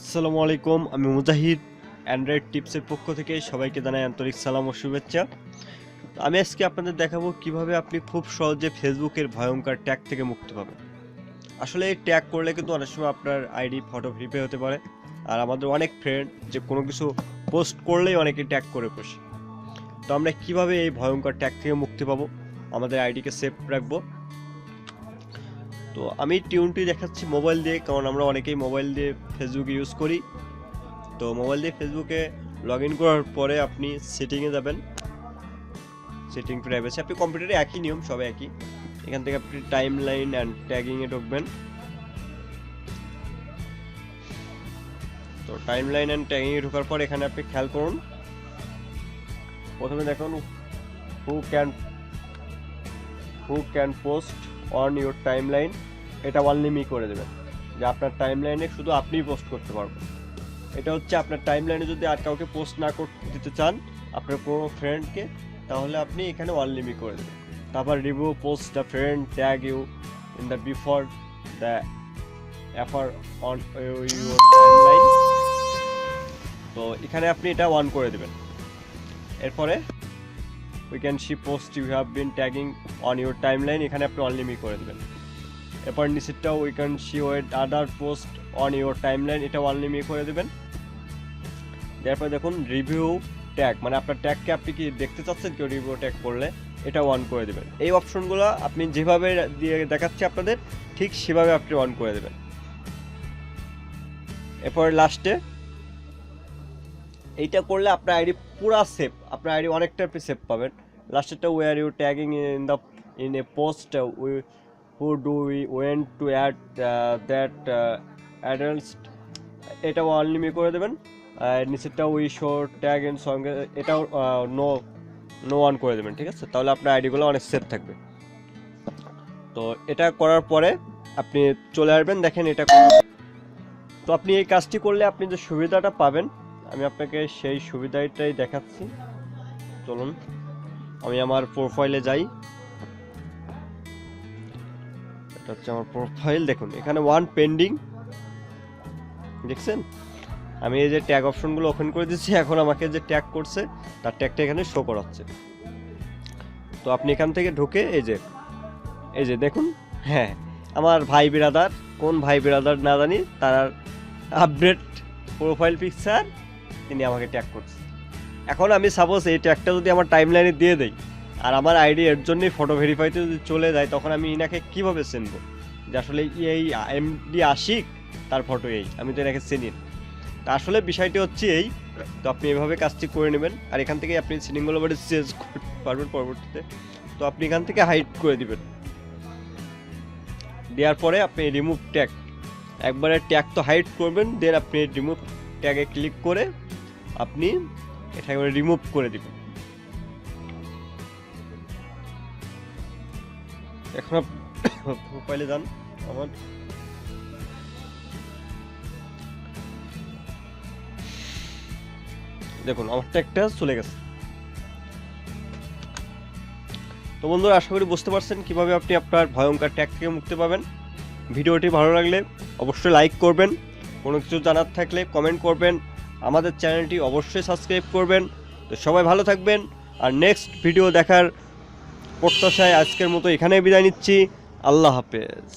আসসালামু আলাইকুম, আমি মুজাহিদ অ্যান্ড্রয়েড টিপসের পক্ষ থেকে সবাইকে জানাই আন্তরিক সালাম ও শুভেচ্ছা। আমি আজকে আপনাদের দেখাবো কিভাবে আপনি খুব সহজে ফেসবুকের ভয়ঙ্কর ট্যাগ থেকে মুক্তি পাবেন। আসলে এই ট্যাগ করলে কিন্তু অনেক সময় আপনার আইডি ফটো ভেরিফাই হতে পারে, আর আমাদের অনেক ফ্রেন্ড যে কোনো কিছু পোস্ট করলেই অনেকে ট্যাগ করে বসে। তো আমরা কিভাবে এই ভয়ঙ্কর ট্যাগ থেকে মুক্তি পাবো, আমাদের আইডিকে সেভ রাখবো। তো আমি টিউনটি দেখাচ্ছি মোবাইল দিয়ে, কারণ আমরা অনেকেই মোবাইল দিয়ে ফেসবুক ইউজ করি। তো মোবাইল দিয়ে ফেসবুকে লগ ইন করার পরে আপনি সেটিংয়ে যাবেন, সেটিং প্রাইভেসি। আপনি কম্পিউটারে একই নিয়ম, সব একই। এখান থেকে আপনি টাইম লাইন অ্যান্ড ট্যাগিংয়ে ঢুকবেন। তো টাইম লাইন অ্যান্ড ট্যাগিংয়ে ঢোকার পর এখানে আপনি খেয়াল করুন, প্রথমে দেখুন who can post on your timeline. এটা অনলি করে দেবেন, যে আপনার টাইম লাইনে শুধু আপনিই পোস্ট করতে পারবেন। এটা হচ্ছে আপনার টাইম লাইনে যদি আর কাউকে পোস্ট না করতে দিতে চান, আপনার কোনো ফ্রেন্ডকে, তাহলে আপনি এখানে অনলি করে দেবেন। তারপর review post the friend tag you in the before the appear on your timeline. তো এখানে আপনি এটা অন করে দেবেন। এরপরে we can see post you have been tagging on your timeline, এখানে আপনি অনলি করে দেবেন। এরপর নিচেরটাও we can see what other post on your timeline, এটা অনলি করে দেবেন। তারপর দেখুন রিভিউ ট্যাগ, মানে আপনার ট্যাগকে আপনি কি দেখতে চাচ্ছেন কেউ রিভিউ ট্যাগ করলে, এটা অন করে দেবেন। এই অপশনগুলো আপনি যেভাবে দিয়ে দেখাচ্ছি আপনাদের, ঠিক সেভাবে আপনি অন করে দেবেন। এরপর লাস্টে এইটা করলে আপনার আইডি পুরা সেফ, আপনার আইডি অনেকটা আপনি সেফ পাবেন। লাস্টেরটা where you tagging in a post we who do we want to add that adults, এটাও অনলি করে দেবেন। আর নিচেরটা উই শো ট্যাগ এন্ড সঙ্গে, এটাও নো অন করে দেবেন। ঠিক আছে, তাহলে আপনার আইডিগুলো অনেক সেফ থাকবে। তো এটা করার পরে আপনি চলে আসবেন, দেখেন এটা। তো আপনি এই কাজটি করলে আপনি যে সুবিধাটা পাবেন, আমি আপনাকে সেই সুবিধাটাই দেখাচ্ছি। চলুন আমি আমার প্রোফাইলে যাই। এটা হচ্ছে আমার প্রোফাইল, দেখুন এখানে ওয়ান পেন্ডিং দেখছেন। আমি এই যে ট্যাগ অপশনগুলো ওপেন করে দিচ্ছি, এখন আমাকে যে ট্যাগ করছে তার ট্যাগটা এখানে শো করাচ্ছে। তো আপনি এখান থেকে ঢুকে এই যে দেখুন, হ্যাঁ আমার ভাই বিরাদার, কোন ভাই বিরাদার না জানি, তার আপডেট প্রোফাইল পিকচার, তিনি আমাকে ট্যাগ করছে। এখন আমি সাপোজ এই ট্যাগটা যদি আমার টাইম লাইনে দিয়ে দেই, আর আমার আইডি এর জন্যই ফটো ভেরিফাইতে যদি চলে যায়, তখন আমি ইনাকে কীভাবে চিনব যে আসলে এই এমডি আশিক, তার ফটো এই, আমি তো এনাকে চিনি না। তা আসলে বিষয়টি হচ্ছে এই। তো আপনি এভাবে কাজটি করে নেবেন, আর এখান থেকে আপনি সিটিংগুলো বাড়ি চেঞ্জ করতে পারবেন পরবর্তীতে। তো আপনি এখান থেকে হাইড করে দিবেন। দেওয়ার পরে আপনি রিমুভ ট্যাগ, একবারে ট্যাগ তো হাইড করবেন, দেন আপনি রিমুভ ট্যাগে ক্লিক করে আপনি এটা একবারে রিমুভ করে দিবেন। এখন প্রোফাইলে যান আমার, দেখুন আমার ট্যাগটা চলে গেছে। তো বন্ধুরা, আশা করি বুঝতে পারছেন কিভাবে আপনি আপনার ভয়ঙ্কর ট্যাগ থেকে মুক্তি পাবেন। ভিডিওটি ভালো লাগলে অবশ্যই লাইক করবেন, কোনো কিছু জানার থাকলে কমেন্ট করবেন, আমাদের চ্যানেলটি অবশ্যই সাবস্ক্রাইব করবেন। তো সবাই ভালো থাকবেন, আর নেক্সট ভিডিও দেখার প্রত্যাশায় আজকের মতো এখানেই বিদায় নিচ্ছি। আল্লাহ হাফেজ।